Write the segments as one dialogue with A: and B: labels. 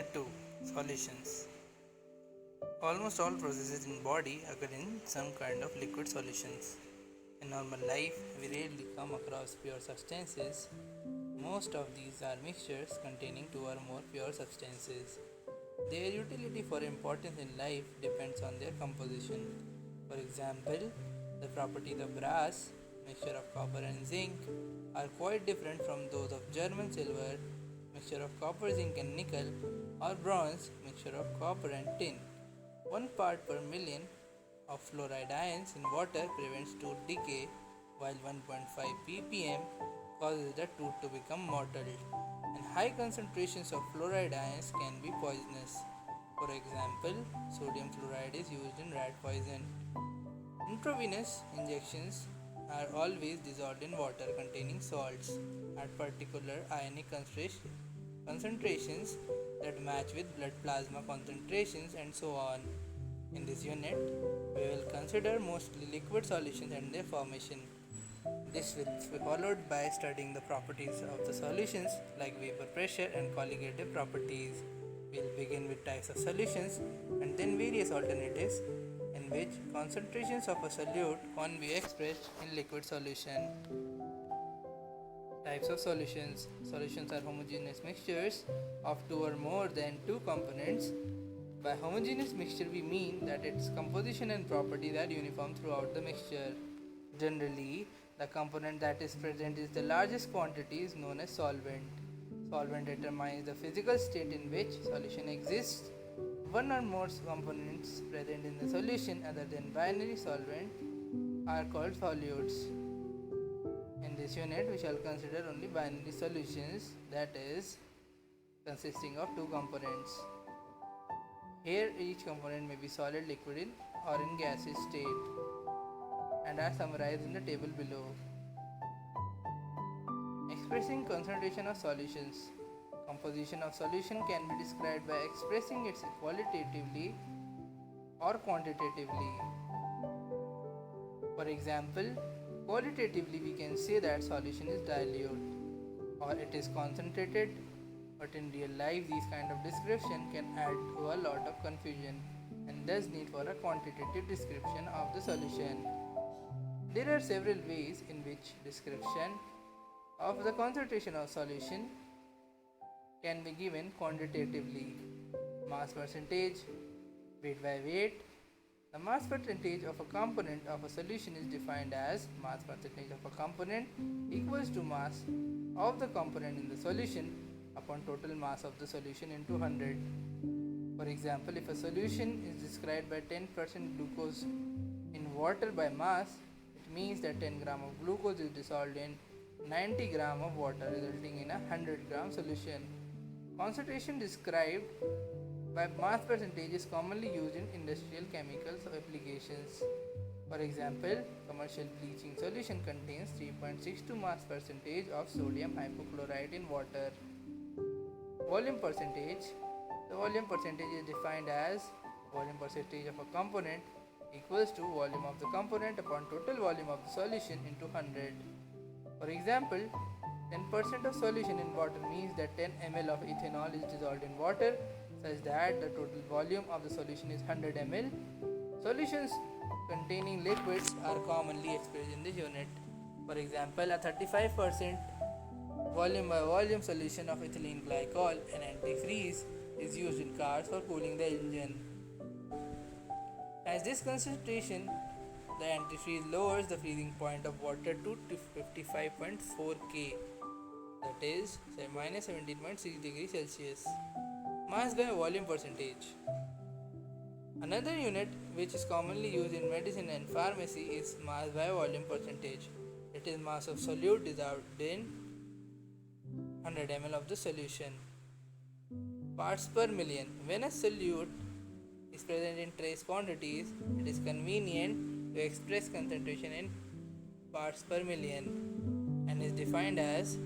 A: Unit 2 Solutions. Almost all processes in body occur in some kind of liquid solutions. In normal life, we rarely come across pure substances. Most of these are mixtures containing two or more pure substances. Their utility for importance in life depends on their composition. For example, the properties of brass, mixture of copper and zinc, are quite different from those of German silver, mixture of copper, zinc and nickel, or bronze, mixture of copper and tin. 1 part per million of fluoride ions in water prevents tooth decay, while 1.5 ppm causes the tooth to become mottled. And high concentrations of fluoride ions can be poisonous. For example, sodium fluoride is used in rat poison. Intravenous injections are always dissolved in water containing salts at particular ionic concentrations that match with blood plasma concentrations and so on. In this unit, we will consider mostly liquid solutions and their formation. This will be followed by studying the properties of the solutions like vapor pressure and colligative properties. We'll begin with types of solutions and then various alternatives in which concentrations of a solute can be expressed in liquid solution. Types of solutions. Solutions are homogeneous mixtures of two or more than two components. By homogeneous mixture we mean that its composition and properties are uniform throughout the mixture. Generally, the component that is present is the largest quantity is known as solvent. Solvent determines the physical state in which solution exists. One or more components present in the solution other than binary solvent are called solutes. In this unit, we shall consider only binary solutions, that is, consisting of two components. Here, each component may be solid, liquid, or in gaseous state, and are summarized in the table below. Expressing concentration of solutions. Composition of solution can be described by expressing it qualitatively or quantitatively. For example, qualitatively we can say that solution is dilute or it is concentrated, but in real life these kind of description can add to a lot of confusion and thus need for a quantitative description of the solution. There are several ways in which description of the concentration of solution can be given quantitatively. Mass percentage, weight by weight. The mass percentage of a component of a solution is defined as mass percentage of a component equals to mass of the component in the solution upon total mass of the solution into 100. For example, if a solution is described by 10% glucose in water by mass, it means that 10 gram of glucose is dissolved in 90 gram of water, resulting in a 100 gram solution. Concentration described by mass percentage is commonly used in industrial chemicals applications. For example, commercial bleaching solution contains 3.62 mass percentage of sodium hypochlorite in water. Volume percentage. The volume percentage is defined as volume percentage of a component equals to volume of the component upon total volume of the solution into 100. For example, 10% of solution in water means that 10 ml of ethanol is dissolved in water such that the total volume of the solution is 100 ml. Solutions containing liquids are commonly expressed in this unit. For example, a 35% volume by volume solution of ethylene glycol and antifreeze is used in cars for cooling the engine. As this concentration, the antifreeze lowers the freezing point of water to 55.4 K, that is minus 17.6 degrees Celsius. Mass by volume percentage. Another unit which is commonly used in medicine and pharmacy is mass by volume percentage. It is mass of solute dissolved in 100 ml of the solution. Parts per million. When a solute is present in trace quantities, it is convenient to express concentration in parts per million and is defined as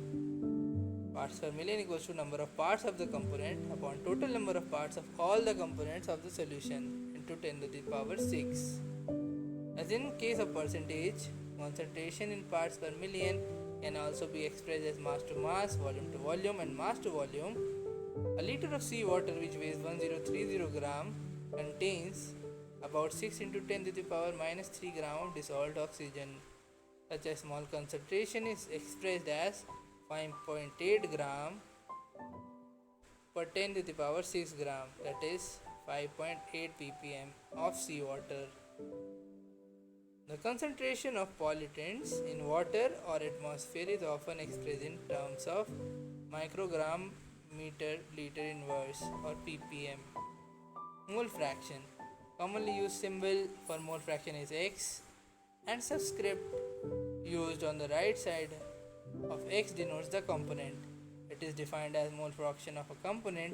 A: parts per million equals to number of parts of the component upon total number of parts of all the components of the solution into 10 to the power 6. As in case of percentage, concentration in parts per million can also be expressed as mass to mass, volume to volume and mass to volume. A liter of seawater which weighs 1030 gram contains about 6 into 10 to the power minus 3 gram of dissolved oxygen. Such a small concentration is expressed as 5.8 gram per 10 to the power 6 gram, that is 5.8 ppm of seawater. The concentration of pollutants in water or atmosphere is often expressed in terms of microgram meter liter inverse or ppm. Mole fraction. Commonly used symbol for mole fraction is x, and subscript used on the right side of x denotes the component. It is defined as mole fraction of a component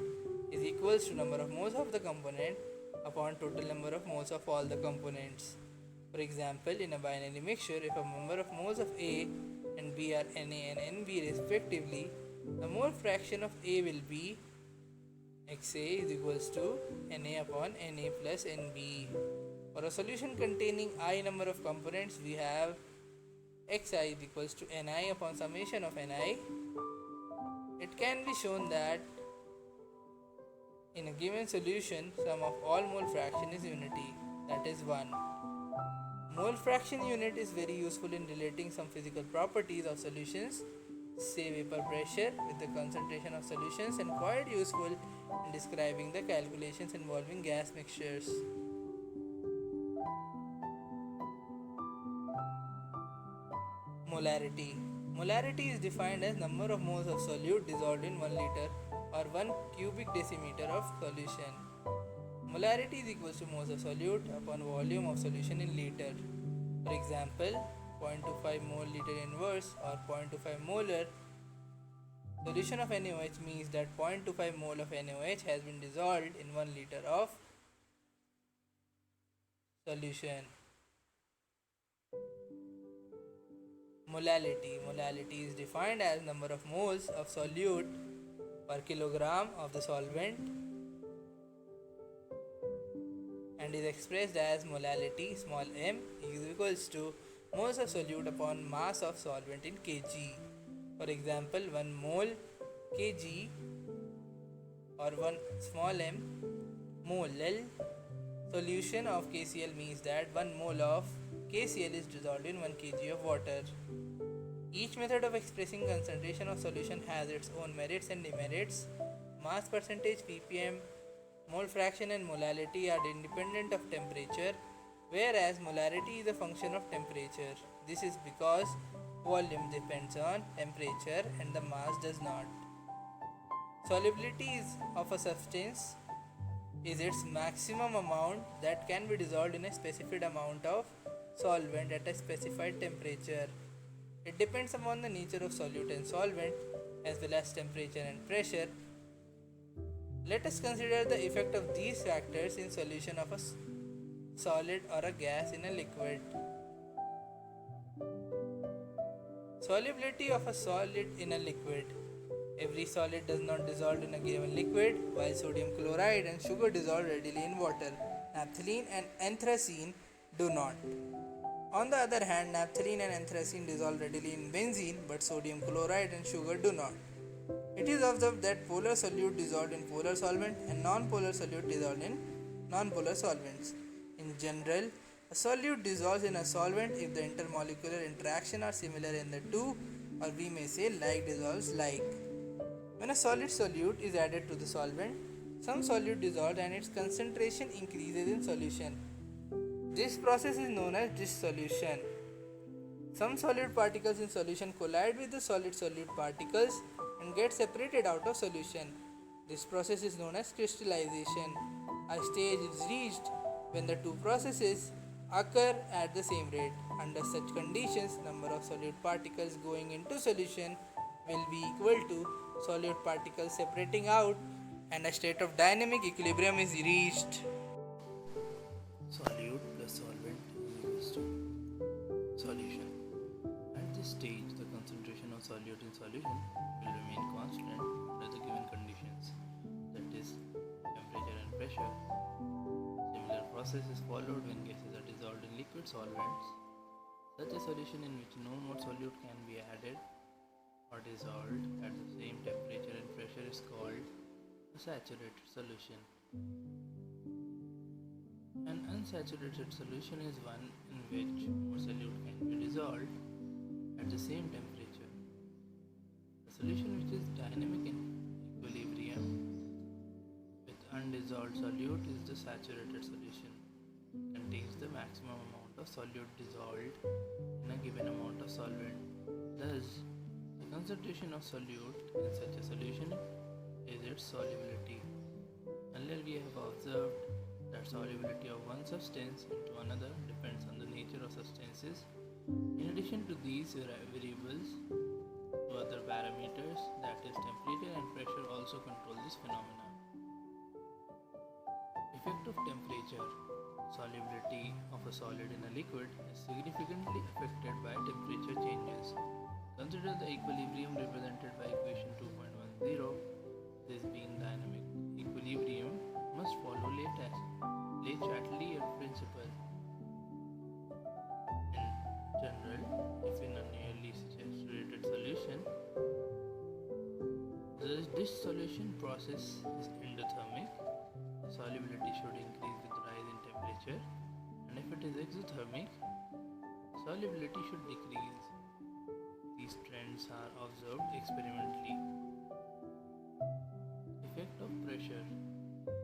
A: is equals to number of moles of the component upon total number of moles of all the components. For example, in a binary mixture, if a number of moles of A and B are Na and Nb respectively, the mole fraction of A will be Xa is equals to Na upon Na plus Nb. For a solution containing I number of components, we have Xi is equals to Ni upon summation of Ni. It can be shown that in a given solution, sum of all mole fraction is unity, that is 1. Mole fraction unit is very useful in relating some physical properties of solutions, say vapor pressure with the concentration of solutions, and quite useful in describing the calculations involving gas mixtures. Molarity. Molarity is defined as number of moles of solute dissolved in 1 liter or 1 cubic decimeter of solution. Molarity is equal to moles of solute upon volume of solution in liter. For example, 0.25 mole liter inverse or 0.25 molar solution of NaOH means that 0.25 mole of NaOH has been dissolved in 1 liter of solution. Molality. Molality is defined as number of moles of solute per kilogram of the solvent and is expressed as molality small m is equals to moles of solute upon mass of solvent in kg. For example, 1 mole kg or 1 small m mole L solution of KCl means that 1 mole of KCl is dissolved in 1 kg of water. Each method of expressing concentration of solution has its own merits and demerits. Mass percentage, ppm, mole fraction and molality are independent of temperature, whereas molarity is a function of temperature. This is because volume depends on temperature and the mass does not. Solubility of a substance is its maximum amount that can be dissolved in a specified amount of solvent at a specified temperature. It depends upon the nature of solute and solvent as well as temperature and pressure. Let us consider the effect of these factors in solution of a solid or a gas in a liquid. Solubility of a solid in a liquid. Every solid does not dissolve in a given liquid, while sodium chloride and sugar dissolve readily in water. Naphthalene and anthracene do not. On the other hand, naphthalene and anthracene dissolve readily in benzene, but sodium chloride and sugar do not. It is observed that polar solute dissolved in polar solvent and non-polar solute dissolved in non-polar solvents. In general, a solute dissolves in a solvent if the intermolecular interaction are similar in the two, or we may say like dissolves like. When a solid solute is added to the solvent, some solute dissolves and its concentration increases in solution. This process is known as dissolution. Some solid particles in solution collide with the solid solute particles and get separated out of solution. This process is known as crystallization. A stage is reached when the two processes occur at the same rate. Under such conditions, number of solute particles going into solution will be equal to solute particles separating out, and a state of dynamic equilibrium is reached.
B: Solute plus solvent is equals to solution. At this stage, the concentration of solute in solution will remain constant under the given conditions, that is, temperature and pressure. Similar process is followed when gases are dissolved in liquid solvents. Such a solution in which no more solute can be added or dissolved at the same temperature and pressure is called a saturated solution. An unsaturated solution is one in which more solute can be dissolved at the same temperature. A solution which is dynamic in equilibrium with undissolved solute is the saturated solution. It contains the maximum amount of solute dissolved in a given amount of solvent. Thus, the concentration of solute in such a solution is its solubility. Earlier we have observed that solubility of one substance into another depends on the nature of substances. In addition to these variables, two other parameters, that is temperature and pressure, also control this phenomenon. Effect of temperature. Solubility of a solid in a liquid is significantly affected by temperature changes. Consider the equilibrium represented by equation 2.10. This being dynamic equilibrium must follow Le Chatelier principle. In general, if in a nearly saturated solution, the dissolution process is endothermic, solubility should increase with rise in temperature, and if it is exothermic, solubility should decrease. These trends are observed experimentally. Effect of pressure.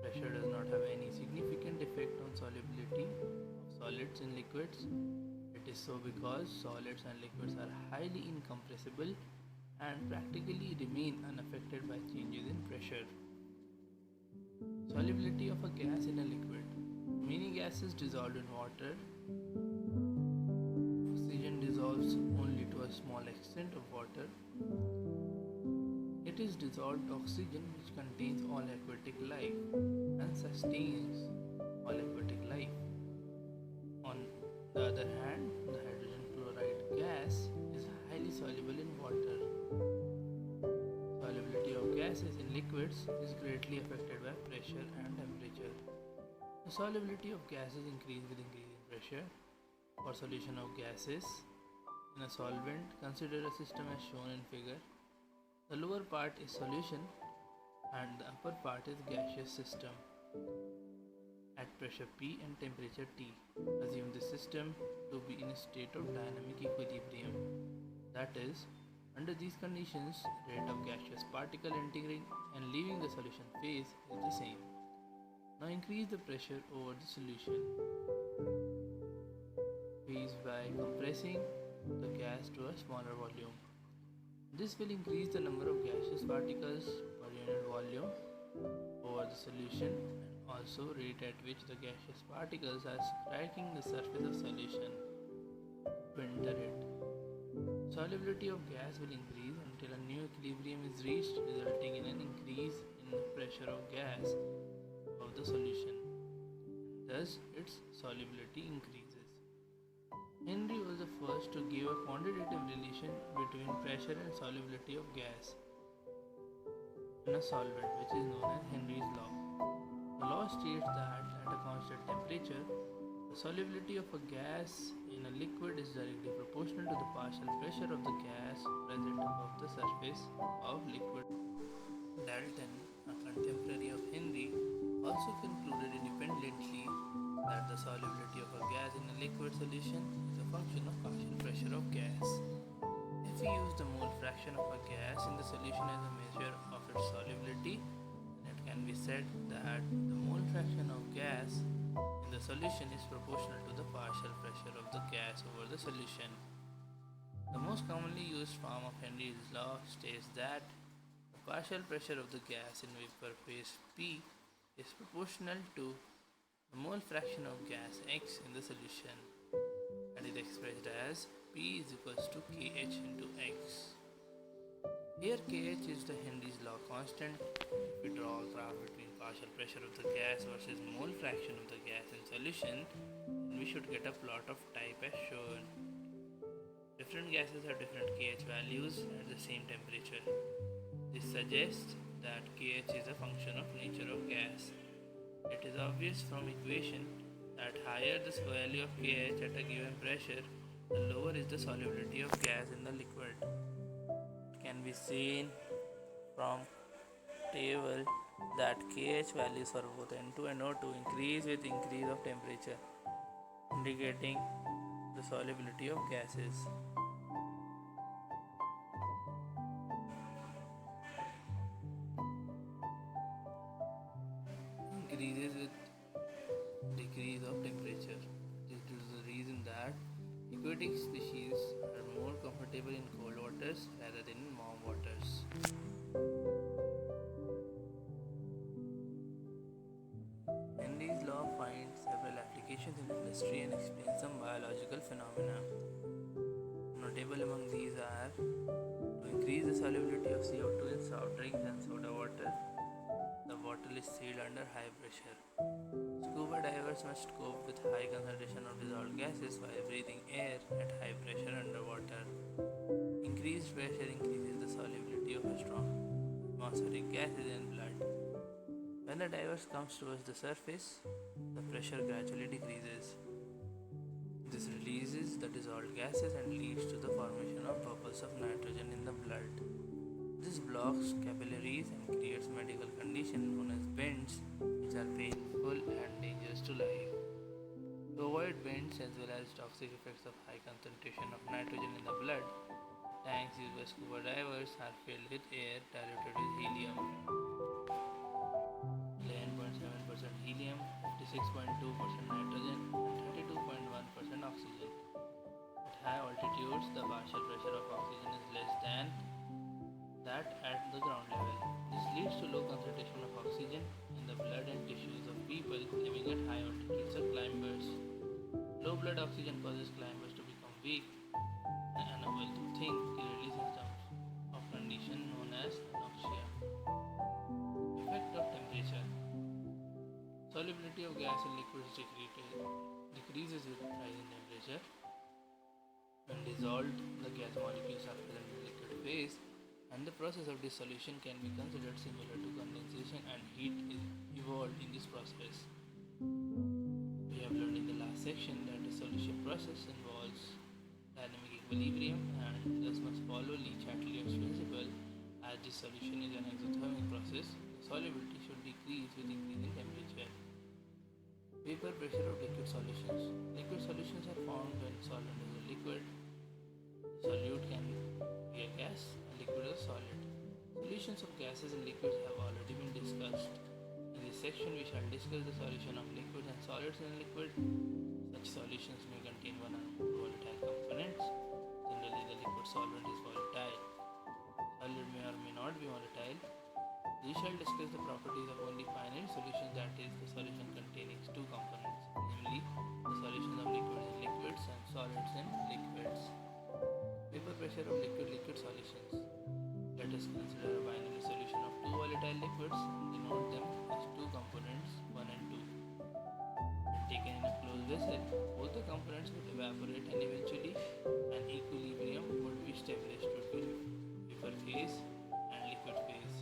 B: Pressure does not have any significant effect on solubility of solids in liquids. It is so because solids and liquids are highly incompressible and practically remain unaffected by changes in pressure. Solubility of a gas in a liquid. Many gases dissolved in water. Oxygen dissolves only to a small extent of water. It is dissolved oxygen which contains all aquatic life and sustains all aquatic life. On the other hand, the hydrogen chloride gas is highly soluble in water. Solubility of gases in liquids is greatly affected by pressure and temperature. The solubility of gases increases with increasing pressure. For solution of gases in a solvent, consider a system as shown in figure. The lower part is solution and the upper part is gaseous system at pressure P and temperature T. Assume the system to be in a state of dynamic equilibrium. That is, under these conditions, rate of gaseous particle entering and leaving the solution phase is the same. Now increase the pressure over the solution phase by compressing the gas to a smaller volume. This will increase the number of gaseous particles per unit volume over the solution and also rate at which the gaseous particles are striking the surface of solution to enter it. Solubility of gas will increase until a new equilibrium is reached, resulting in an increase in the pressure of gas of the solution. Thus, its solubility increases. Henry was the first to give a quantitative relation between pressure and solubility of gas in a solvent, which is known as Henry's law. The law states that at a constant temperature, the solubility of a gas in a liquid is directly proportional to the partial pressure of the gas present above the surface of liquid. Dalton, a contemporary of Henry, also concluded independently that the solubility of a gas in a liquid solution is a function of partial pressure of gas. If we use the mole fraction of a gas in the solution as a measure of its solubility, then it can be said that the mole fraction of gas in the solution is proportional to the partial pressure of the gas over the solution. The most commonly used form of Henry's law states that the partial pressure of the gas in vapor phase P is proportional to the mole fraction of gas X in the solution, and is expressed as P is equals to Kh into X. Here Kh is the Henry's law constant. If we draw a graph between partial pressure of the gas versus mole fraction of the gas in solution, then we should get a plot of type as shown. Different gases have different Kh values at the same temperature. This suggests that Kh is a function of nature of gas. It is obvious from equation that higher the value of Kh at a given pressure, the lower is the solubility of gas in the liquid. It can be seen from table that KH values for both N2 and O2 increase with increase of temperature, indicating the solubility of gases. Increases with decrease of temperature. This is the reason that aquatic species are more comfortable in cold waters rather than in warm waters. Henry's law finds several applications in industry and explains some biological phenomena. Notable among these are to increase the solubility of CO2 in soft drinks and soda water. The bottle is sealed under high pressure. Scuba divers must cope with high concentration of dissolved gases while breathing air at high pressure underwater. Increased pressure increases the solubility of strong atmospheric gases in blood. When the diver comes towards the surface, the pressure gradually decreases. This releases the dissolved gases and leads to the formation of bubbles of nitrogen in the blood. This blocks capillaries and creates medical conditions known as bends, which are painful and dangerous to life. To avoid bends as well as toxic effects of high concentration of nitrogen in the blood, tanks used by scuba divers are filled with air diluted with helium. 11.7% helium, 56.2% nitrogen, and 32.1% oxygen. At high altitudes, the partial pressure of oxygen is less than that at the ground level. This leads to low concentration of oxygen in the blood and tissues of people living at high altitudes or climbers. Low blood oxygen causes climbers to become weak and unable to think clearly symptoms of condition known as anoxia. Effect of temperature. Solubility of gas in liquids decreases with rising temperature. When dissolved, the gas molecules are present in the liquid phase, and the process of dissolution can be considered similar to condensation, and heat is evolved in this process. We have learned in the last section that the dissolution process involves dynamic equilibrium and thus must follow Le-Chatelier's principle. As dissolution is an exothermic process, the solubility should decrease with increasing temperature. Vapor pressure of liquid solutions. Liquid solutions are formed when solvent is a liquid. Solute can be a gas, a liquid or solid. Solutions of gases and liquids have already been discussed. In this section, we shall discuss the solution of liquids and solids in a liquid. Such solutions may contain one or more volatile components. Generally, the liquid solvent is volatile. Solid may or may not be volatile. We shall discuss the properties of only finite solutions, that is, the solution containing two components, namely the solutions of liquids in liquids and solids in liquids. Vapor pressure of liquid solutions. Let us consider a binary solution of two volatile liquids and denote them as two components 1 and 2. When taken in a closed vessel, both the components would evaporate and eventually an equilibrium would be established between vapor phase and liquid phase.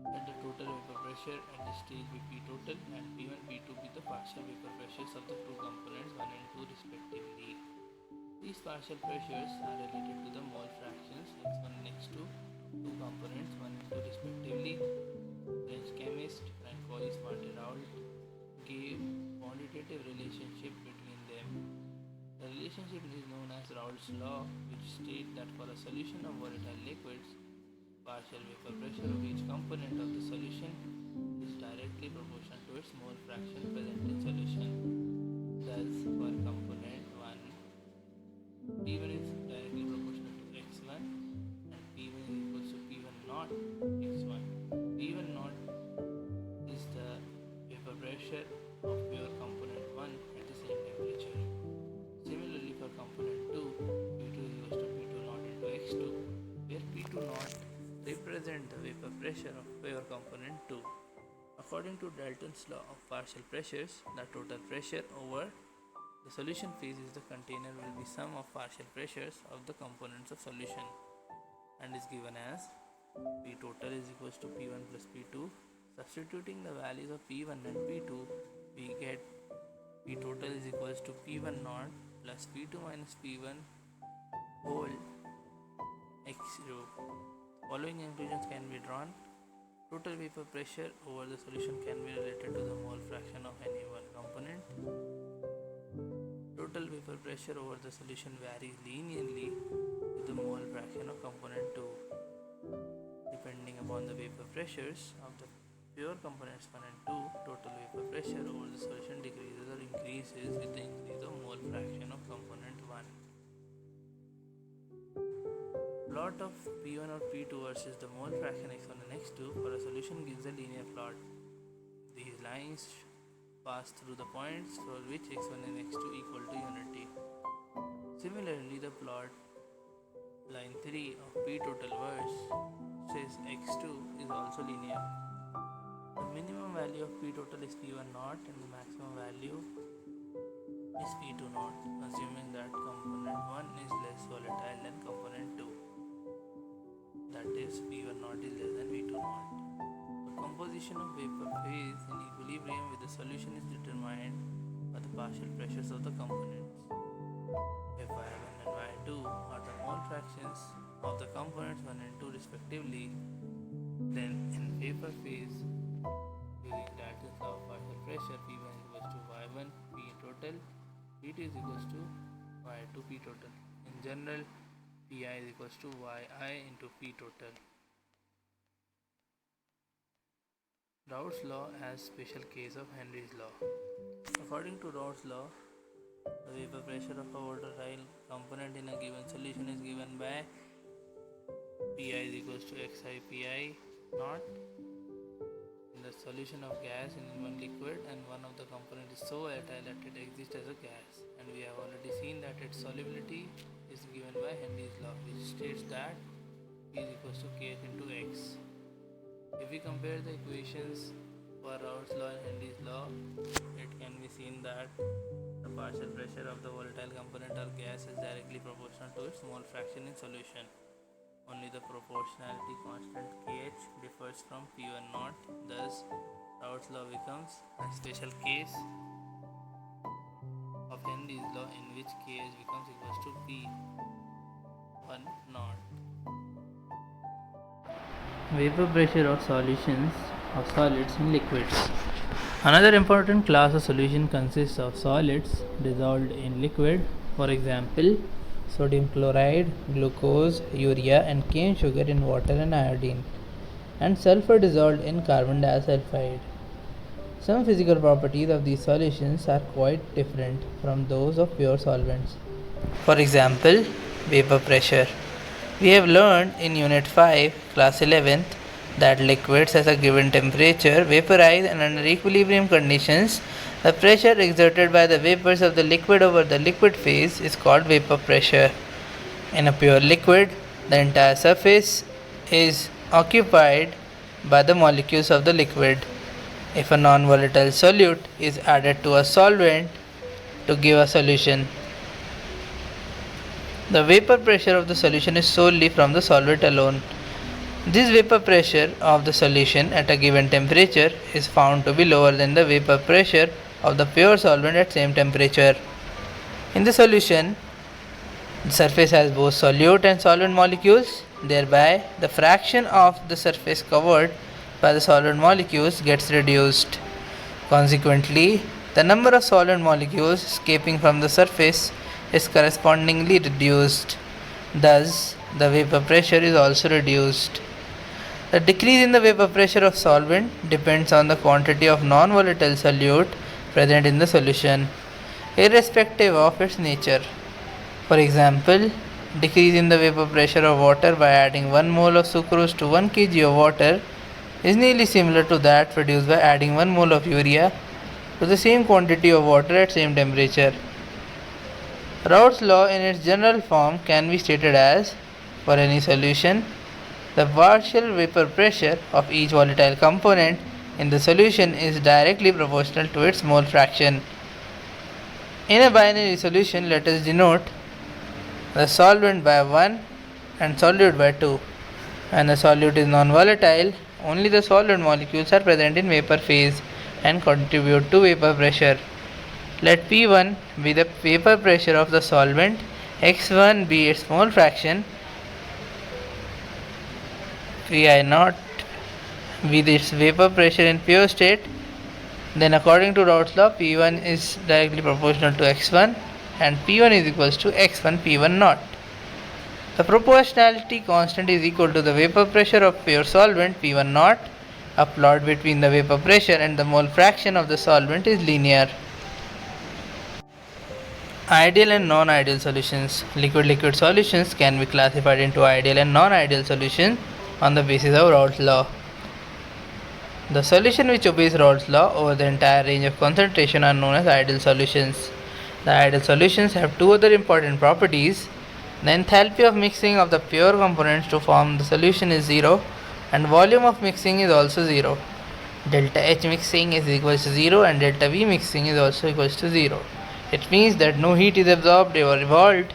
B: Let the total vapor pressure at this stage be P total and P1, P2 be the partial vapor pressures of the two components 1 and 2 respectively. These partial pressures are related to the mole fractions x1 and x2, two components 1 and 2 respectively. French chemist Francois Martin-Raoult gave quantitative relationship between them. The relationship is known as Raoult's law, which states that for a solution of volatile liquids, partial vapor pressure of each component of the solution is directly proportional to its mole fraction present in solution. Thus, for component 1, P1 is directly proportional to x1 and P1 is equal to P1 naught x1. P1 naught is the vapor pressure of pure component 1 at the same temperature. Similarly, for component 2, P2 is equal to P2 naught into x2, where P2 naught represent the vapor pressure of pure component 2. According to Dalton's law of partial pressures, the total pressure over the solution phase is the container will be sum of partial pressures of the components of solution and is given as P total is equals to P1 plus P2. Substituting the values of P1 and P2, we get P total is equals to P1 naught plus P2 minus P1 whole x0. Following conclusions can be drawn. Total vapor pressure over the solution can be related to the mole fraction of any one component. Total vapor pressure over the solution varies linearly with the mole fraction of component 2. Depending upon the vapor pressures of the pure components 1 and 2, total vapor pressure over the solution decreases or increases with the increase of mole fraction of component 1. Plot of P1 or P2 versus the mole fraction x1 and x2 for a solution gives a linear plot. These lines pass through the points for which x1 and x2 equal to unity. Similarly, the plot line 3 of P total versus x2 is also linear. The minimum value of P total is P1 naught and the maximum value is P2 naught, assuming that component 1 is less volatile than component 2. That is, P1 naught is less than P2 naught. The composition of vapor phase in equilibrium with the solution is determined by the partial pressures of the components. If Y1 and Y2 are the mole fractions of the components 1 and 2 respectively, then in vapor phase, using Dalton's law of partial pressure, P1 is equals to Y1 P total, P2 is equals to Y2 P total. In general, Pi is equals to Yi into P total. Raoult's law as special case of Henry's law. According to Raoult's law, the vapor pressure of a volatile component in a given solution is given by Pi is equals to Xi Pi naught. In the solution of gas in one liquid, and one of the component is so volatile that it exists as a gas, and we have already seen that its solubility is given by Henry's law, which states that P is equals to Kh into X. If we compare the equations for Raoult's law and Henry's law, it can be seen that the partial pressure of the volatile component or gas is directly proportional to its mole fraction in solution. Only the proportionality constant Kh differs from P1 naught. Thus, Raoult's law becomes a special case of Henry's law in which Kh becomes equals to P1 naught. Vapor pressure of solutions of solids in liquids. Another important class of solution consists of solids dissolved in liquid, for example, sodium chloride, glucose, urea and cane sugar in water and iodine, and sulfur dissolved in carbon disulfide. Some physical properties of these solutions are quite different from those of pure solvents. For example, vapor pressure. We have learned in Unit 5, Class 11th, that liquids at a given temperature vaporize, and under equilibrium conditions, the pressure exerted by the vapors of the liquid over the liquid phase is called vapor pressure. In a pure liquid, the entire surface is occupied by the molecules of the liquid. If a non-volatile solute is added to a solvent to give a solution, the vapor pressure of the solution is solely from the solvent alone. This vapor pressure of the solution at a given temperature is found to be lower than the vapor pressure of the pure solvent at same temperature. In the solution, the surface has both solute and solvent molecules, thereby the fraction of the surface covered by the solvent molecules gets reduced. Consequently, the number of solvent molecules escaping from the surface is correspondingly reduced. Thus, the vapor pressure is also reduced. The decrease in the vapor pressure of solvent depends on the quantity of non-volatile solute present in the solution, irrespective of its nature. For example, decrease in the vapor pressure of water by adding 1 mole of sucrose to 1 kg of water is nearly similar to that produced by adding 1 mole of urea to the same quantity of water at same temperature. Raoult's law in its general form can be stated as, for any solution, the partial vapor pressure of each volatile component in the solution is directly proportional to its mole fraction. In a binary solution, let us denote the solvent by 1 and solute by 2. When the solute is non-volatile, only the solvent molecules are present in vapor phase and contribute to vapor pressure. Let P1 be the vapor pressure of the solvent, X1 be its mole fraction, Pi naught
A: with its vapor pressure in pure state, then according to Raoult's law, P1 is directly proportional to x1 and P1 is equals to x1 P1 naught. The proportionality constant is equal to the vapor pressure of pure solvent P1 naught. A plot between the vapor pressure and the mole fraction of the solvent is linear. Ideal and non-ideal solutions. Liquid-liquid solutions can be classified into ideal and non-ideal solutions on the basis of Raoult's law. The solution which obeys Raoult's law over the entire range of concentration are known as ideal solutions. The ideal solutions have two other important properties. The enthalpy of mixing of the pure components to form the solution is 0 and volume of mixing is also 0. Delta H mixing is equals to 0 and delta V mixing is also equals to 0. It means that no heat is absorbed or evolved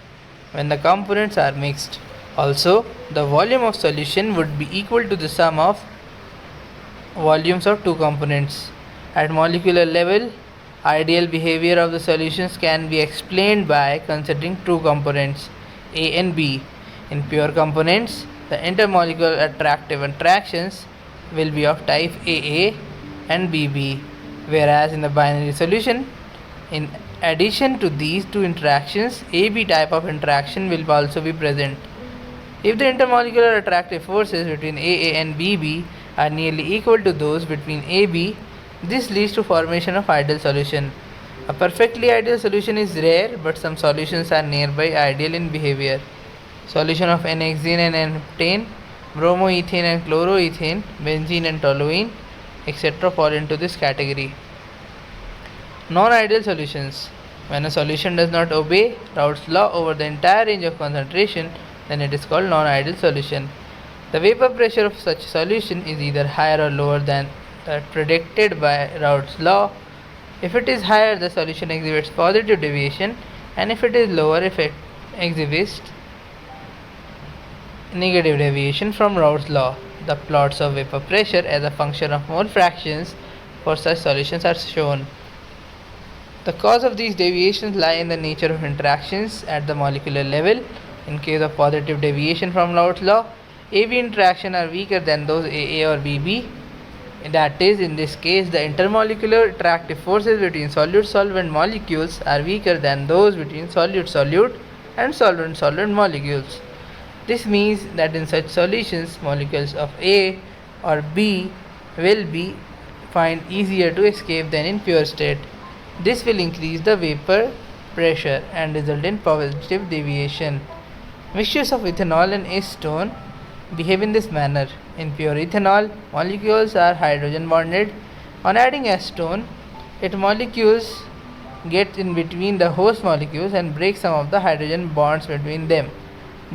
A: when the components are mixed. Also, the volume of solution would be equal to the sum of volumes of two components. At molecular level, ideal behavior of the solutions can be explained by considering two components A and B. In pure components, the intermolecular attractive interactions will be of type AA and BB, whereas in the binary solution, in addition to these two interactions, AB type of interaction will also be present. If the intermolecular attractive forces between AA and BB are nearly equal to those between AB, this leads to formation of ideal solution. A perfectly ideal solution is rare, but some solutions are nearby ideal in behavior. Solution of N-hexane and N-heptane, bromoethane and chloroethane, benzene and toluene, etc. fall into this category. Non-ideal solutions. When a solution does not obey Raoult's law over the entire range of concentration, then it is called non-ideal solution. The vapor pressure of such solution is either higher or lower than that predicted by Raoult's law. If it is higher, the solution exhibits positive deviation, and if it is lower, it exhibits negative deviation from Raoult's law. The plots of vapor pressure as a function of mole fractions for such solutions are shown. The cause of these deviations lie in the nature of interactions at the molecular level. In case of positive deviation from Raoult's law, AB interactions are weaker than those AA or BB. That is, in this case, the intermolecular attractive forces between solute-solvent molecules are weaker than those between solute-solute and solvent-solvent molecules. This means that in such solutions, molecules of A or B will be find easier to escape than in pure state. This will increase the vapor pressure and result in positive deviation. Mixtures of ethanol and acetone behave in this manner. In pure ethanol, molecules are hydrogen bonded. On adding acetone, its molecules get in between the host molecules and break some of the hydrogen bonds between them.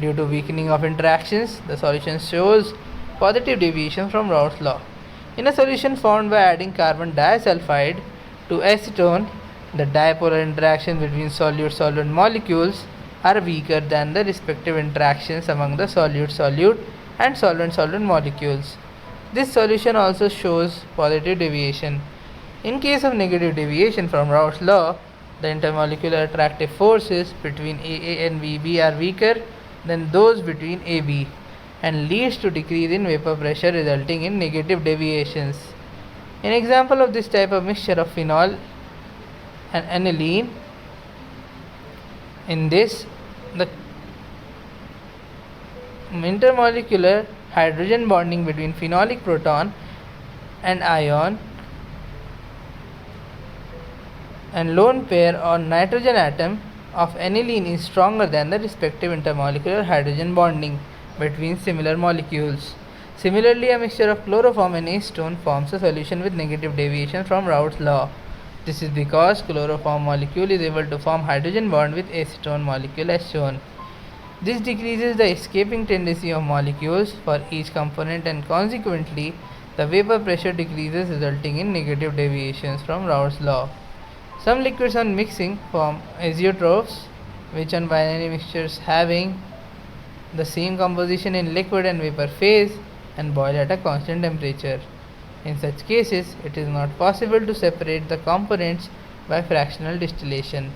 A: Due to weakening of interactions, the solution shows positive deviation from Raoult's law. In a solution formed by adding carbon disulfide to acetone, the dipolar interactions between solute-solvent molecules are weaker than the respective interactions among the solute-solute and solvent-solvent molecules. This solution also shows positive deviation. In case of negative deviation from Raoult's law, the intermolecular attractive forces between AA and BB are weaker than those between AB and leads to decrease in vapor pressure resulting in negative deviations. An example of this type of mixture of phenol and aniline, in this the intermolecular hydrogen bonding between phenolic proton and ion and lone pair or nitrogen atom of aniline is stronger than the respective intermolecular hydrogen bonding between similar molecules. Similarly, a mixture of chloroform and acetone forms a solution with negative deviation from Raoult's law. This is because chloroform molecule is able to form hydrogen bond with acetone molecule as shown. This decreases the escaping tendency of molecules for each component and consequently the vapor pressure decreases resulting in negative deviations from Raoult's law. Some liquids on mixing form azeotrophs, which on binary mixtures having the same composition in liquid and vapor phase and boil at a constant temperature. In such cases, it is not possible to separate the components by fractional distillation.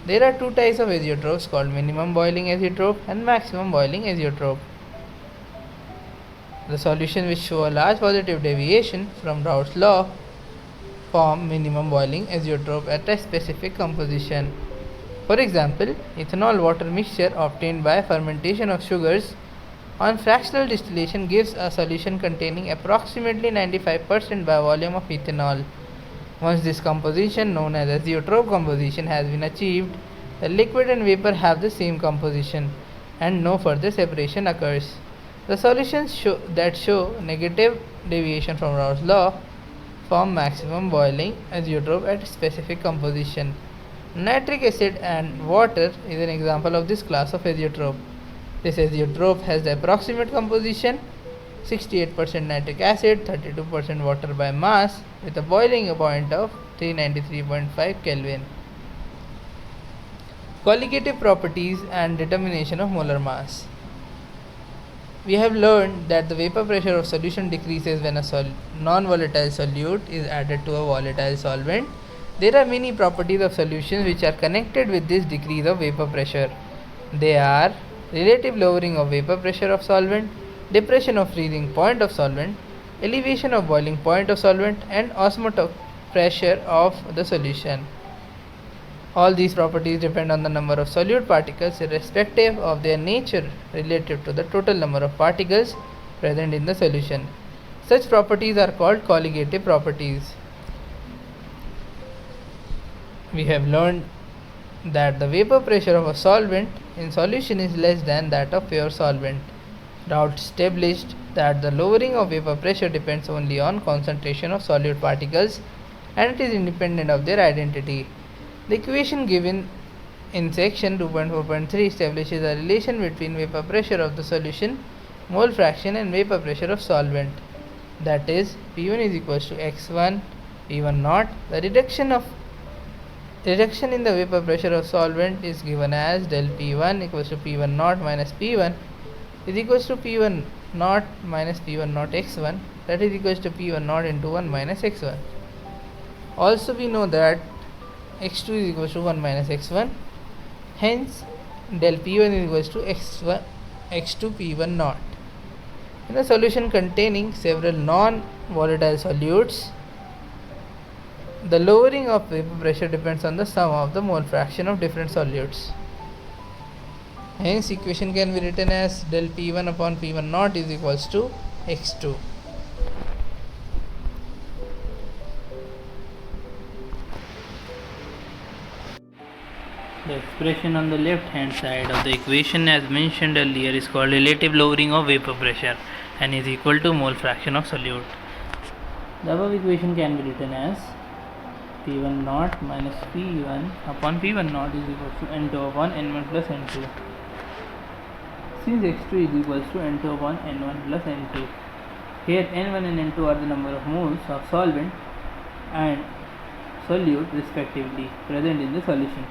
A: There are two types of azeotrophs called minimum boiling azeotrope and maximum boiling azeotrope. The solutions which show a large positive deviation from Raoult's law form minimum boiling azeotrope at a specific composition. For example, ethanol water mixture obtained by fermentation of sugars on fractional distillation gives a solution containing approximately 95% by volume of ethanol. Once this composition, known as azeotrope composition, has been achieved, the liquid and vapor have the same composition and no further separation occurs. The solutions that show negative deviation from Raoult's law form maximum boiling azeotrope at specific composition. Nitric acid and water is an example of this class of azeotrope. This azeotrope has the approximate composition 68% nitric acid, 32% water by mass with a boiling point of 393.5 Kelvin. Colligative properties and determination of molar mass. We have learned that the vapor pressure of solution decreases when a non-volatile solute is added to a volatile solvent. There are many properties of solutions which are connected with this decrease of vapor pressure. They are relative lowering of vapor pressure of solvent, depression of freezing point of solvent, elevation of boiling point of solvent, and osmotic pressure of the solution. All these properties depend on the number of solute particles irrespective of their nature relative to the total number of particles present in the solution. Such properties are called colligative properties. We have learned that the vapor pressure of a solvent in solution is less than that of pure solvent. Raoult established that the lowering of vapor pressure depends only on concentration of solute particles and it is independent of their identity. The equation given in section 2.4.3 establishes a relation between vapor pressure of the solution, mole fraction, and vapor pressure of solvent. That is, P1 is equals to x1 P1 naught. The reduction in the vapor pressure of solvent is given as del P1 equals to P1 naught minus P1 is equals to P1 naught minus P1 naught x1, that is equals to P1 naught into 1 minus x1. Also we know that x2 is equals to 1 minus x1, hence del P1 is equals to x2 P1 naught. In a solution containing several non-volatile solutes, the lowering of vapor pressure depends on the sum of the mole fraction of different solutes. Hence equation can be written as del P1 upon P1 naught is equals to x2. The expression on the left hand side of the equation as mentioned earlier is called relative lowering of vapor pressure and is equal to mole fraction of solute. The above equation can be written as P1 naught minus P1 upon P1 naught is equal to N2 upon N1 plus N2. Since x2 is equals to N2 upon N1 plus N2, here N1 and N2 are the number of moles of solvent and solute respectively present in the solution.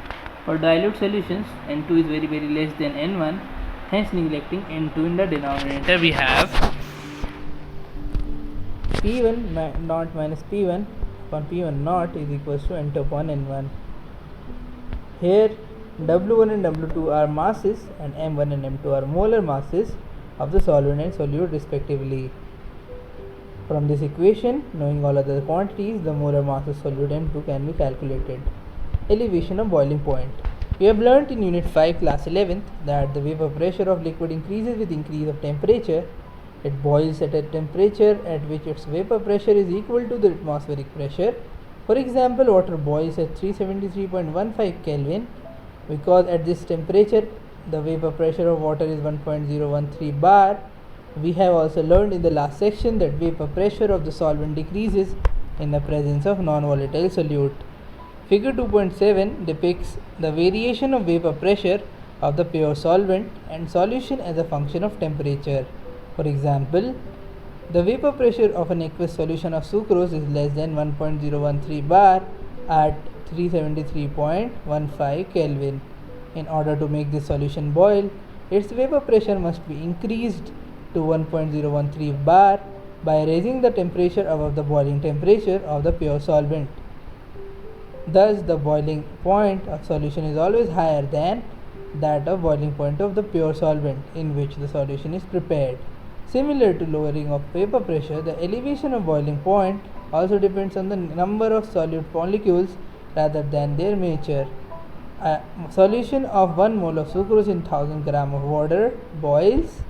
A: For dilute solutions, N2 is very less than N1, hence neglecting N2 in the denominator we have P1 naught minus P1 upon P1 naught is equals to N2 upon N1. Here W1 and W2 are masses and M1 and M2 are molar masses of the solvent and solute respectively. From this equation, knowing all other quantities, the molar mass of solute M2 can be calculated. Elevation of boiling point. We have learnt in Unit 5 class 11th that the vapor pressure of liquid increases with increase of temperature. It boils at a temperature at which its vapor pressure is equal to the atmospheric pressure. For example, water boils at 373.15 Kelvin. Because at this temperature the vapor pressure of water is 1.013 bar. We have also learned in the last section that vapor pressure of the solvent decreases in the presence of non-volatile solute. Figure 2.7 depicts the variation of vapor pressure of the pure solvent and solution as a function of temperature. For example, the vapor pressure of an aqueous solution of sucrose is less than 1.013 bar at 373.15 Kelvin. In order to make this solution boil, its vapor pressure must be increased to 1.013 bar by raising the temperature above the boiling temperature of the pure solvent. Thus, the boiling point of solution is always higher than that of boiling point of the pure solvent in which the solution is prepared. Similar to lowering of vapor pressure, the elevation of boiling point also depends on the number of solute molecules rather than their nature. A solution of 1 mole of sucrose in 1000 gram of water boils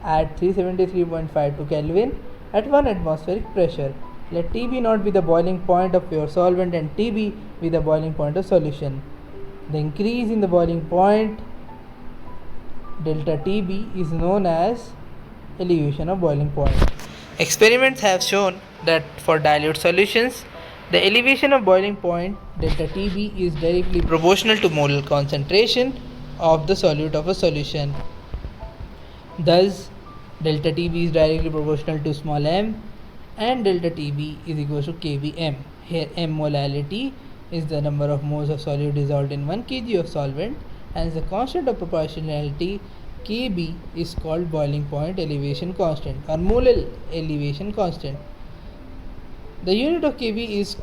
A: at 373.52 Kelvin at 1 atmospheric pressure. Let Tb not be the boiling point of pure solvent and Tb be the boiling point of solution. The increase in the boiling point delta Tb is known as elevation of boiling point. Experiments have shown that for dilute solutions, the elevation of boiling point delta Tb is directly proportional to molar concentration of the solute of a solution. Thus, delta Tb is directly proportional to small m and delta Tb is equal to Kbm. Here m molality is the number of moles of solute dissolved in 1 kg of solvent, and the constant of proportionality Kb is called boiling point elevation constant or molar elevation constant. The unit of Kb is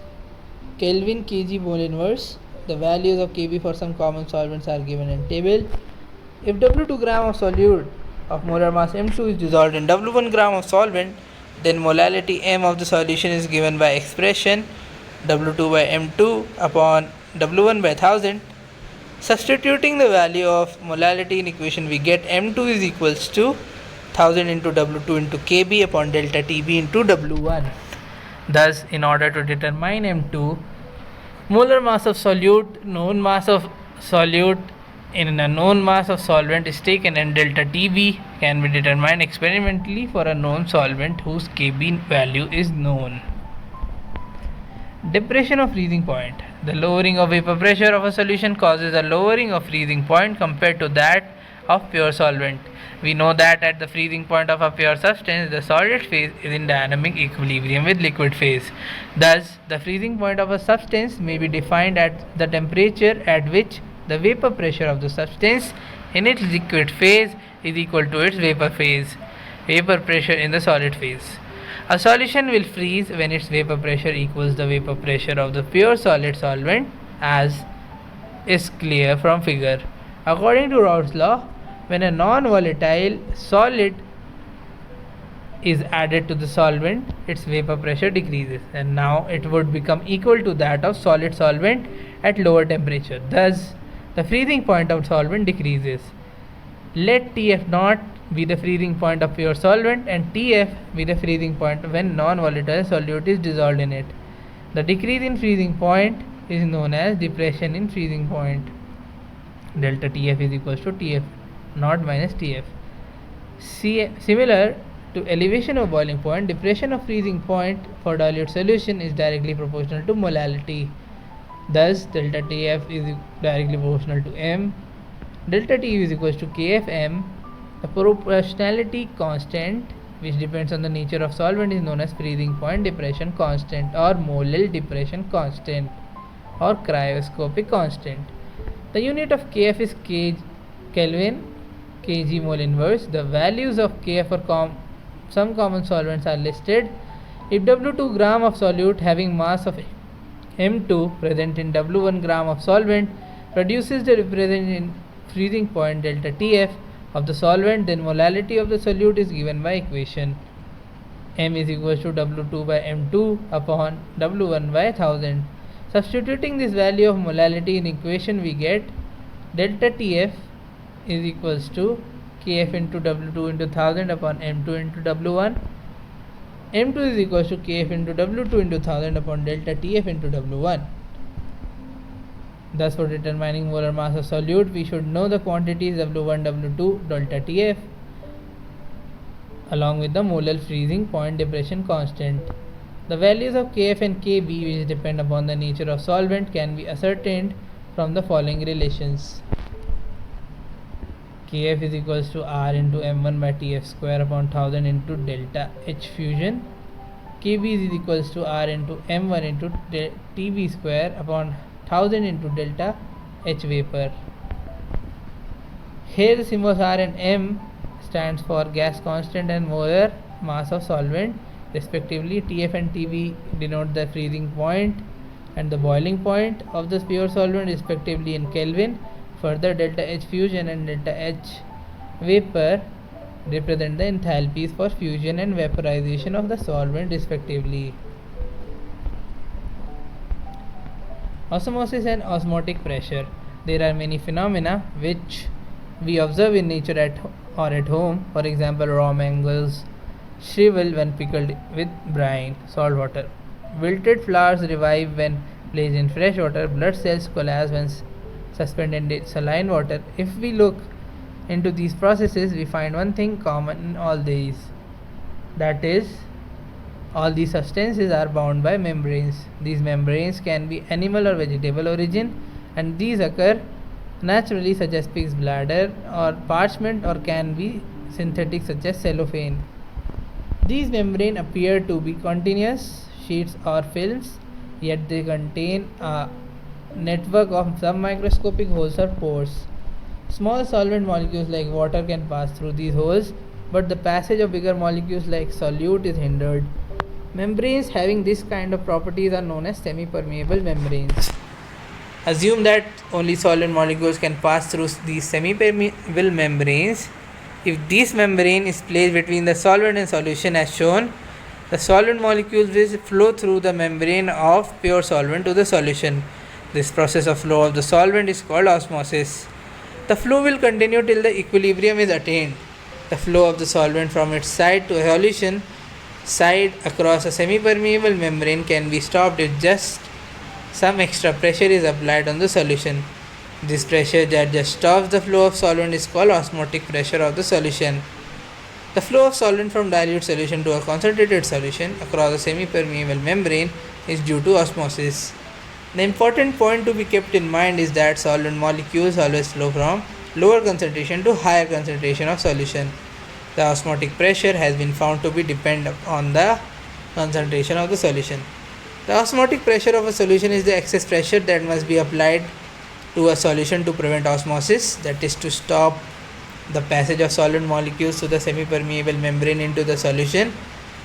A: Kelvin kg mole inverse. The values of Kb for some common solvents are given in table. If W2 gram of solute of molar mass M2 is dissolved in W1 gram of solvent, then molality M of the solution is given by expression W2 by M2 upon W1 by 1000. Substituting the value of molality in equation, we get M2 is equals to 1000 into W2 into Kb upon delta Tb into W1. Thus, in order to determine M2, molar mass of solute, known mass of solute in a known mass of solvent is taken, and delta Tb can be determined experimentally for a known solvent whose Kb value is known. Depression of freezing point. The lowering of vapor pressure of a solution causes a lowering of freezing point compared to that of pure solvent. We know that at the freezing point of a pure substance, the solid phase is in dynamic equilibrium with liquid phase. Thus, the freezing point of a substance may be defined at the temperature at which the vapor pressure of the substance in its liquid phase is equal to its vapor pressure in the solid phase. A solution will freeze when its vapor pressure equals the vapor pressure of the pure solid solvent, as is clear from figure. According to Raoult's law, when a non-volatile solid is added to the solvent, its vapor pressure decreases, and now it would become equal to that of solid solvent at lower temperature. Thus, the freezing point of solvent decreases. Let Tf naught be the freezing point of pure solvent and Tf be the freezing point when non-volatile solute is dissolved in it. The decrease in freezing point is known as depression in freezing point. Delta Tf is equals to Tf naught minus Tf. Similar to elevation of boiling point, depression of freezing point for dilute solution is directly proportional to molality. Thus, delta Tf is directly proportional to m. Delta T is equals to Kfm. The proportionality constant, which depends on the nature of solvent, is known as freezing point depression constant or molal depression constant or cryoscopic constant. The unit of Kf is Kelvin kg mole inverse. The values of Kf for some common solvents are listed. If W2 gram of solute having mass of M2 present in W1 gram of solvent produces the represented freezing point delta Tf of the solvent, then molality of the solute is given by equation m is equals to W2 by M2 upon W1 by 1000. Substituting this value of molality in equation, we get delta Tf is equals to Kf into W2 into 1000 upon M2 into W1. M2 is equals to Kf into W2 into 1000 upon delta Tf into W1. Thus, for determining molar mass of solute, we should know the quantities W1, W2, delta Tf along with the molar freezing point depression constant. The values of Kf and Kb, which depend upon the nature of solvent, can be ascertained from the following relations. Kf is equals to R into M1 by Tf square upon 1000 into delta H fusion. Kb is equals to R into M1 into Tb square upon 1000 into delta H vapor. Here the symbols R and M stands for gas constant and molar mass of solvent respectively. Tf and Tb denote the freezing point and the boiling point of the pure solvent respectively in Kelvin. Further, delta H fusion and delta H vapor represent the enthalpies for fusion and vaporization of the solvent respectively. Osmosis and osmotic pressure. There are many phenomena which we observe in nature or at home. For example, raw mangoes shrivel when pickled with brine, salt water. Wilted flowers revive when placed in fresh water. Blood cells collapse when suspended in saline water. If we look into these processes, we find one thing common in all these. That is, all these substances are bound by membranes. These membranes can be animal or vegetable origin, and these occur naturally, such as pig's bladder or parchment, or can be synthetic, such as cellophane. These membranes appear to be continuous sheets or films, yet they contain a network of submicroscopic holes or pores. Small solvent molecules like water can pass through these holes, but the passage of bigger molecules like solute is hindered. Membranes having this kind of properties are known as semi-permeable membranes. Assume that only solvent molecules can pass through these semi-permeable membranes. If this membrane is placed between the solvent and solution as shown, the solvent molecules will flow through the membrane of pure solvent to the solution. This process of flow of the solvent is called osmosis. The flow will continue till the equilibrium is attained. The flow of the solvent from its side to a solution side across a semi-permeable membrane can be stopped if just some extra pressure is applied on the solution. This pressure that just stops the flow of solvent is called osmotic pressure of the solution. The flow of solvent from dilute solution to a concentrated solution across a semi-permeable membrane is due to osmosis. The important point to be kept in mind is that solvent molecules always flow from lower concentration to higher concentration of solution. The osmotic pressure has been found to be dependent on the concentration of the solution. The osmotic pressure of a solution is the excess pressure that must be applied to a solution to prevent osmosis, that is, to stop the passage of solvent molecules through the semi-permeable membrane into the solution.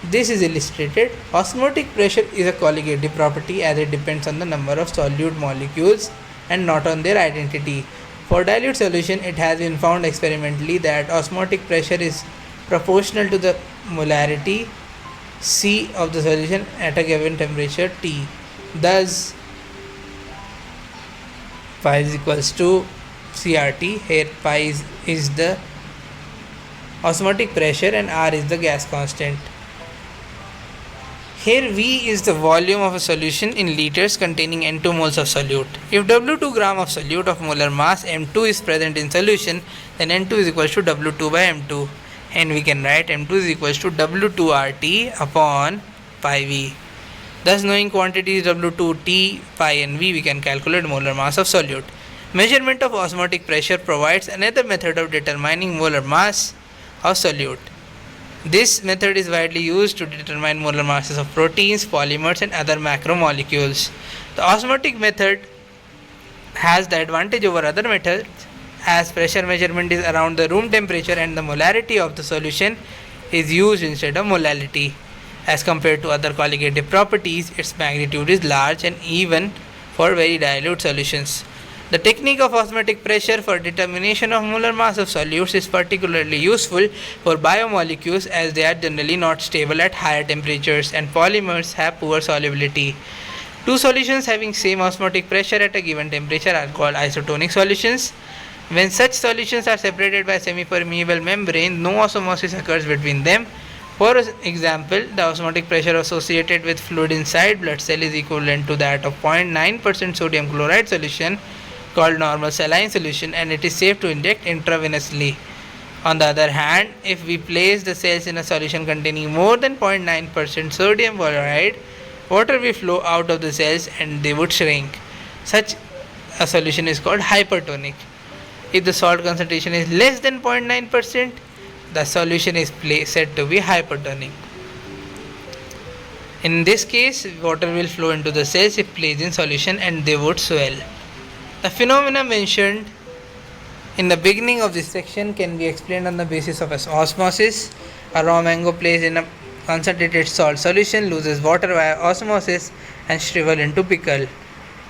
A: This is illustrated. Osmotic pressure is a colligative property as it depends on the number of solute molecules and not on their identity. For dilute solution, it has been found experimentally that osmotic pressure is proportional to the molarity C of the solution at a given temperature T. Thus, pi is equals to CRT. Here pi is the osmotic pressure and R is the gas constant. Here V is the volume of a solution in liters containing N2 moles of solute. If W2 gram of solute of molar mass M2 is present in solution, then N2 is equals to W2 by M2. And we can write M2 is equals to W2RT upon pi V. Thus, knowing quantities W2, T, pi and V, we can calculate molar mass of solute. Measurement of osmotic pressure provides another method of determining molar mass of solute. This method is widely used to determine molar masses of proteins, polymers and other macromolecules. The osmotic method has the advantage over other methods as pressure measurement is around the room temperature and the molarity of the solution is used instead of molality. As compared to other colligative properties, its magnitude is large and even for very dilute solutions. The technique of osmotic pressure for determination of molar mass of solutes is particularly useful for biomolecules as they are generally not stable at higher temperatures and polymers have poor solubility. Two solutions having same osmotic pressure at a given temperature are called isotonic solutions. When such solutions are separated by semi-permeable membrane, no osmosis occurs between them. For example, the osmotic pressure associated with fluid inside blood cell is equivalent to that of 0.9% sodium chloride solution called normal saline solution, and it is safe to inject intravenously. On the other hand, if we place the cells in a solution containing more than 0.9% sodium chloride, water will flow out of the cells and they would shrink. Such a solution is called hypertonic. If the salt concentration is less than 0.9%, the solution is said to be hypertonic. In this case, water will flow into the cells if placed in solution and they would swell. The phenomena mentioned in the beginning of this section can be explained on the basis of osmosis. A raw mango placed in a concentrated salt solution loses water via osmosis and shrivel into pickle.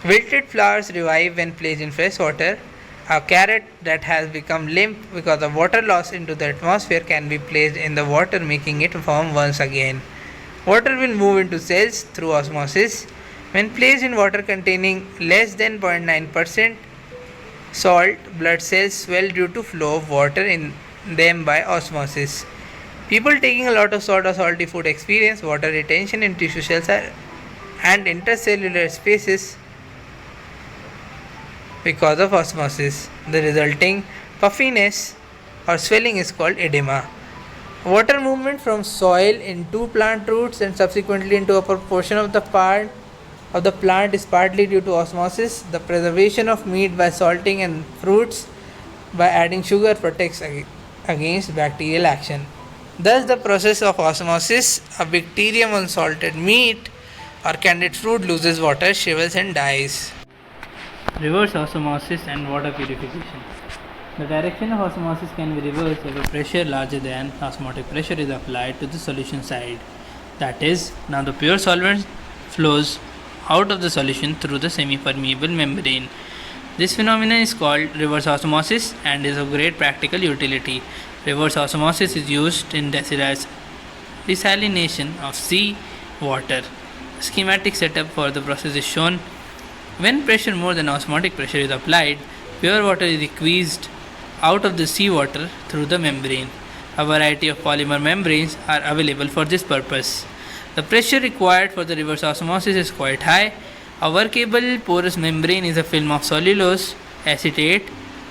A: Wilted flowers revive when placed in fresh water. A carrot that has become limp because of water loss into the atmosphere can be placed in the water, making it firm once again. Water will move into cells through osmosis. When placed in water containing less than 0.9% salt, blood cells swell due to flow of water in them by osmosis. People taking a lot of salt or salty food experience water retention in tissue cells and intercellular spaces because of osmosis. The resulting puffiness or swelling is called edema. Water movement from soil into plant roots and subsequently into a portion of the part of the plant is partly due to osmosis. The preservation of meat by salting and fruits by adding sugar protects against bacterial action. Thus, the process of osmosis, a bacterium on salted meat or candied fruit loses water, shrivels and dies. Reverse osmosis and water purification. The direction of osmosis can be reversed if a pressure larger than osmotic pressure is applied to the solution side. That is, now the pure solvent flows out of the solution through the semi-permeable membrane. This phenomenon is called reverse osmosis and is of great practical utility. Reverse osmosis is used in desalination of sea water. Schematic setup for the process is shown. When pressure more than osmotic pressure is applied, pure water is squeezed out of the seawater through the membrane. A variety of polymer membranes are available for this purpose. The pressure required for the reverse osmosis is quite high. A workable porous membrane is a film of cellulose acetate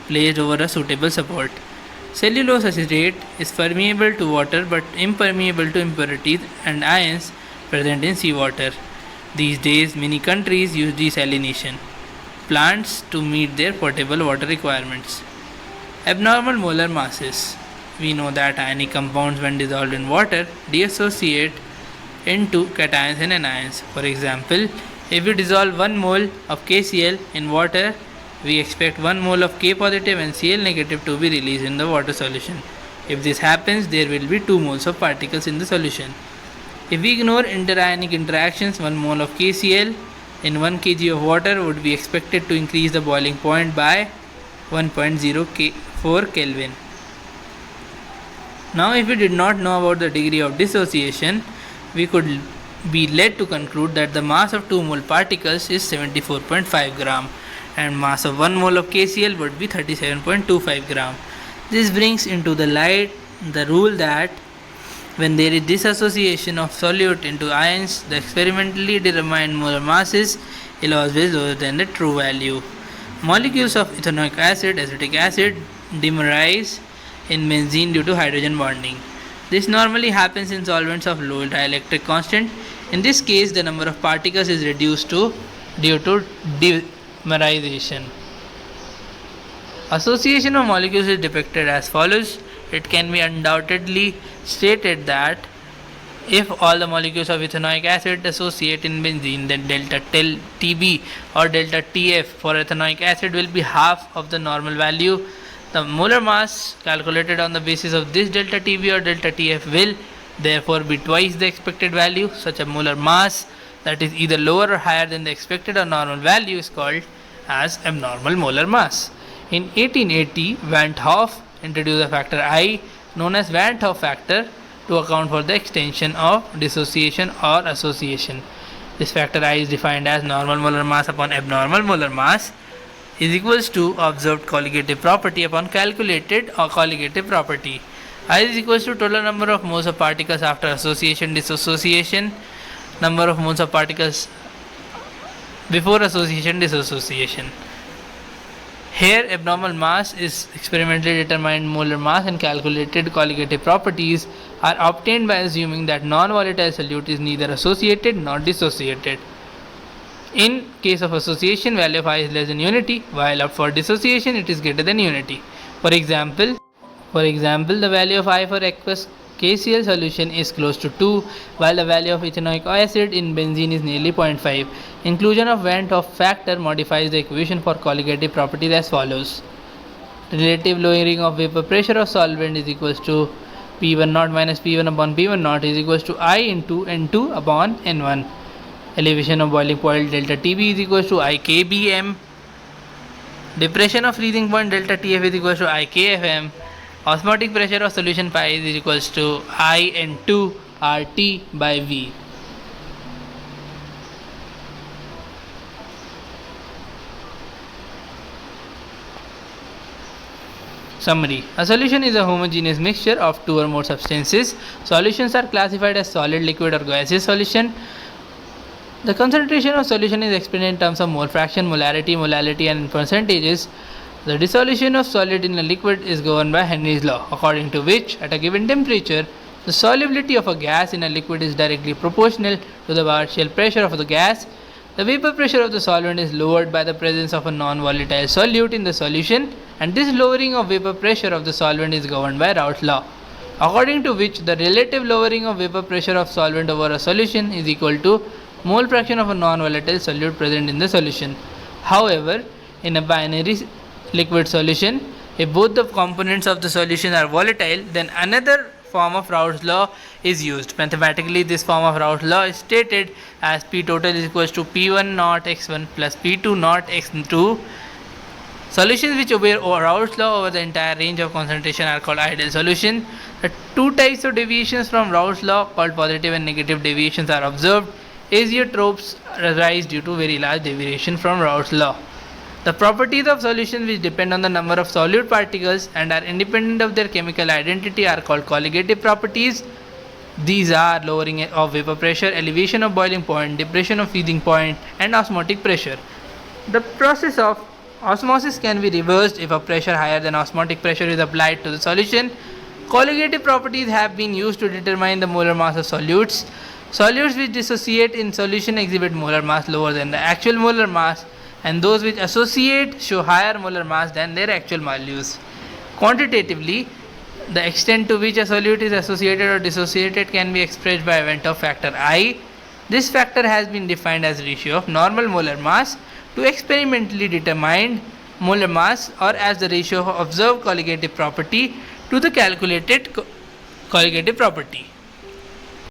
A: placed over a suitable support. Cellulose acetate is permeable to water but impermeable to impurities and ions present in seawater. These days, many countries use desalination plants to meet their potable water requirements. Abnormal molar masses. We know that ionic compounds, when dissolved in water, dissociate into cations and anions. For example, if we dissolve 1 mole of KCl in water, we expect 1 mole of K positive and Cl negative to be released in the water solution. If this happens, there will be 2 moles of particles in the solution. If we ignore interionic interactions, 1 mole of KCl in 1 kg of water would be expected to increase the boiling point by 1.04 Kelvin. Now, if we did not know about the degree of dissociation, we could be led to conclude that the mass of 2 mole particles is 74.5 gram and mass of 1 mole of KCl would be 37.25 gram. This brings into the light the rule that when there is dissociation of solute into ions, the experimentally determined molar mass is always lower than the true value. Molecules of ethanoic acid, acetic acid dimerize in benzene due to hydrogen bonding. This normally happens in solvents of low dielectric constant. In this case, the number of particles is reduced due to dimerization. Association of molecules is depicted as follows. It can be undoubtedly stated that if all the molecules of ethanoic acid associate in benzene, then delta Tb or delta Tf for ethanoic acid will be half of the normal value. The molar mass calculated on the basis of this delta Tb or delta Tf will therefore be twice the expected value. Such a molar mass that is either lower or higher than the expected or normal value is called as abnormal molar mass. In 1880, Van't Hoff introduced a factor I known as Van't Hoff factor to account for the extension of dissociation or association. This factor I is defined as normal molar mass upon abnormal molar mass is equals to observed colligative property upon calculated or colligative property. I is equals to total number of moles of particles after association dissociation, number of moles of particles before association dissociation. Here, abnormal mass is experimentally determined molar mass and calculated colligative properties are obtained by assuming that non-volatile solute is neither associated nor dissociated. In case of association, value of I is less than unity, while for dissociation it is greater than unity. For example, the value of I for aqueous KCl solution is close to 2, while the value of ethanoic acid in benzene is nearly 0.5. Inclusion of Van't Hoff factor modifies the equation for colligative properties as follows. Relative lowering of vapor pressure of solvent is equals to P1 naught minus P1 upon P1 naught is equals to I into N2 upon N1. Elevation of boiling point delta Tb is equals to IKBM. Depression of freezing point delta TF is equals to IKFM. Osmotic pressure of solution pi is equals to I N2 RT by V. Summary. A solution is a homogeneous mixture of two or more substances. Solutions are classified as solid, liquid or gaseous solution. The concentration of solution is explained in terms of mole fraction, molarity, molality and in percentages. The dissolution of solid in a liquid is governed by Henry's law, according to which at a given temperature, the solubility of a gas in a liquid is directly proportional to the partial pressure of the gas. The vapor pressure of the solvent is lowered by the presence of a non-volatile solute in the solution, and this lowering of vapor pressure of the solvent is governed by Raoult's law, according to which the relative lowering of vapor pressure of solvent over a solution is equal to mole fraction of a non-volatile solute present in the solution. However, in a binary liquid solution, if both the components of the solution are volatile, then another form of Raoult's law is used. Mathematically, this form of Raoult's law is stated as P total is equals to P1 naught x1 plus P2 naught x2. Solutions which obey Raoult's law over the entire range of concentration are called ideal solution. The two types of deviations from Raoult's law called positive and negative deviations are observed. Azeotropes arise due to very large deviation from Raoult's law. The properties of solutions which depend on the number of solute particles and are independent of their chemical identity are called colligative properties. These are lowering of vapor pressure, elevation of boiling point, depression of freezing point and osmotic pressure. The process of osmosis can be reversed if a pressure higher than osmotic pressure is applied to the solution. Colligative properties have been used to determine the molar mass of solutes. Solutes which dissociate in solution exhibit molar mass lower than the actual molar mass, and those which associate show higher molar mass than their actual values. Quantitatively, the extent to which a solute is associated or dissociated can be expressed by event of factor I. This factor has been defined as ratio of normal molar mass to experimentally determined molar mass, or as the ratio of observed colligative property to the calculated colligative property.